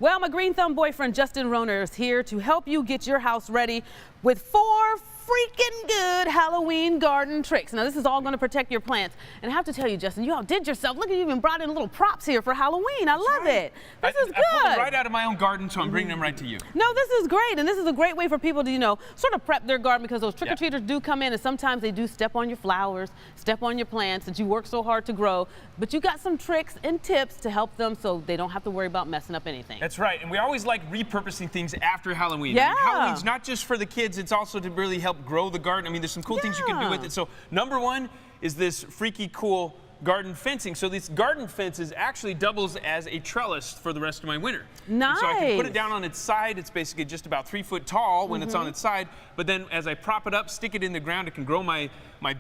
Well, my green thumb boyfriend Justin Roner is here to help you get your house ready with 4 freaking good Halloween garden tricks. Now, this is all going to protect your plants. And I have to tell you, Justin, you outdid yourself. Look at you, even brought in little props here for Halloween. I love it. This is good. I pulled them right out of my own garden, so I'm bringing them right to you. No, this is great. And this is a great way for people to, sort of prep their garden, because those trick-or-treaters do come in, and sometimes they do step on your flowers, step on your plants that you work so hard to grow. But you got some tricks and tips to help them so they don't have to worry about messing up anything. That's right. And we always like repurposing things after Halloween. Yeah. I mean, Halloween's not just for the kids, it's also to really help grow the garden. I mean, there's some cool things you can do with it. So number one is this freaky cool garden fencing. So this garden fence actually doubles as a trellis for the rest of my winter. Nice. And so I can put it down on its side. It's basically just about 3 foot tall when it's on its side. But then as I prop it up, stick it in the ground, it can grow my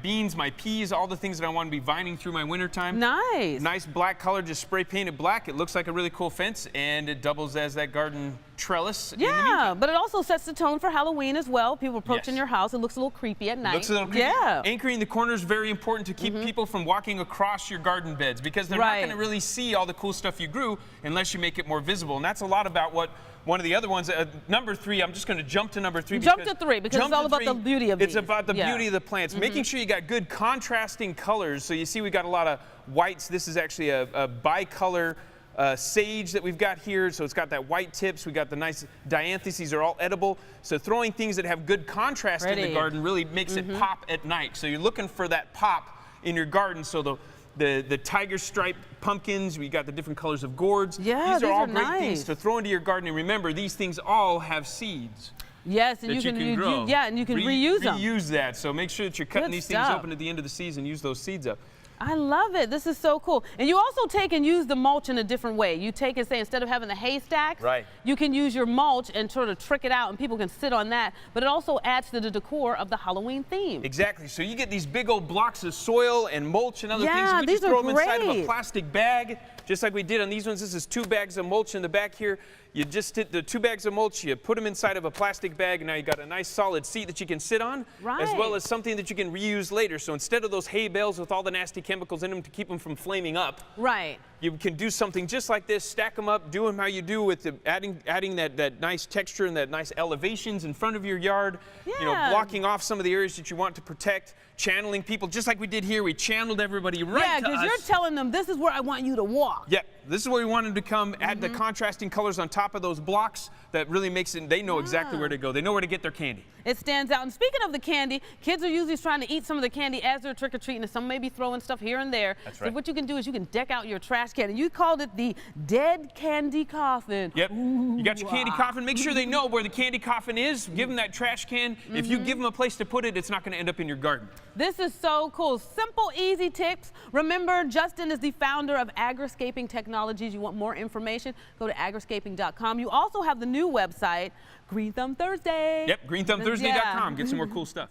beans, my peas, all the things that I want to be vining through my winter time. Nice. Nice black color, just spray painted black. It looks like a really cool fence, and it doubles as that garden trellis. Yeah, but it also sets the tone for Halloween as well. People approaching your house, it looks a little creepy at night. Looks a little creepy. Yeah. Anchoring the corners is very important to keep people from walking across your garden beds, because they're not going to really see all the cool stuff you grew unless you make it more visible. And that's a lot about what one of the other ones, number 3, I'm just going to jump to number 3. Jump to 3, because it's all about the beauty of these. It's about the beauty of the plants. Making sure you got good contrasting colors. So you see we got a lot of whites. This is actually a bicolor sage that we've got here. So it's got that white tips. We got the nice dianthus. These are all edible. So throwing things that have good contrast in the garden really makes it pop at night. So you're looking for that pop in your garden. So the tiger stripe pumpkins, we got the different colors of gourds. Yeah, these are all great things to throw into your garden. And remember, these things all have seeds. Yes, and you can reuse them. Reuse that. So make sure that you're cutting these things open at the end of the season. Use those seeds up. I love it. This is so cool. And you also take and use the mulch in a different way. You take and say, instead of having the haystacks, you can use your mulch and sort of trick it out, and people can sit on that. But it also adds to the decor of the Halloween theme. Exactly. So you get these big old blocks of soil and mulch and other things. We just throw them inside of a plastic bag, just like we did on these ones. This is 2 bags of mulch in the back here. You just hit the 2 bags of mulch, you put them inside of a plastic bag, and now you got a nice solid seat that you can sit on, as well as something that you can reuse later. So instead of those hay bales with all the nasty chemicals in them to keep them from flaming up, you can do something just like this, stack them up, do them how you do with adding that nice texture and that nice elevations in front of your yard, blocking off some of the areas that you want to protect, channeling people, just like we did here. We channeled everybody to us. Yeah, because you're telling them, this is where I want you to walk. Yeah, this is where we want them to come, add the contrasting colors on top of those blocks. That really makes it, they know exactly where to go. They know where to get their candy. It stands out. And speaking of the candy, kids are usually trying to eat some of the candy as they're trick-or-treating, and some may be throwing stuff here and there. That's right. So what you can do is you can deck out your trash can, and you called it the dead candy coffin. Yep. You got your candy coffin. Make sure they know where the candy coffin is. Give them that trash can. If you give them a place to put it, it's not going to end up in your garden. This is so cool. Simple, easy tips. Remember, Justin is the founder of Agriscaping Technologies. You want more information, go to agriscaping.com. You also have the new website, Green Thumb Thursday. Yep, greenthumbthursday.com. Get some more cool stuff.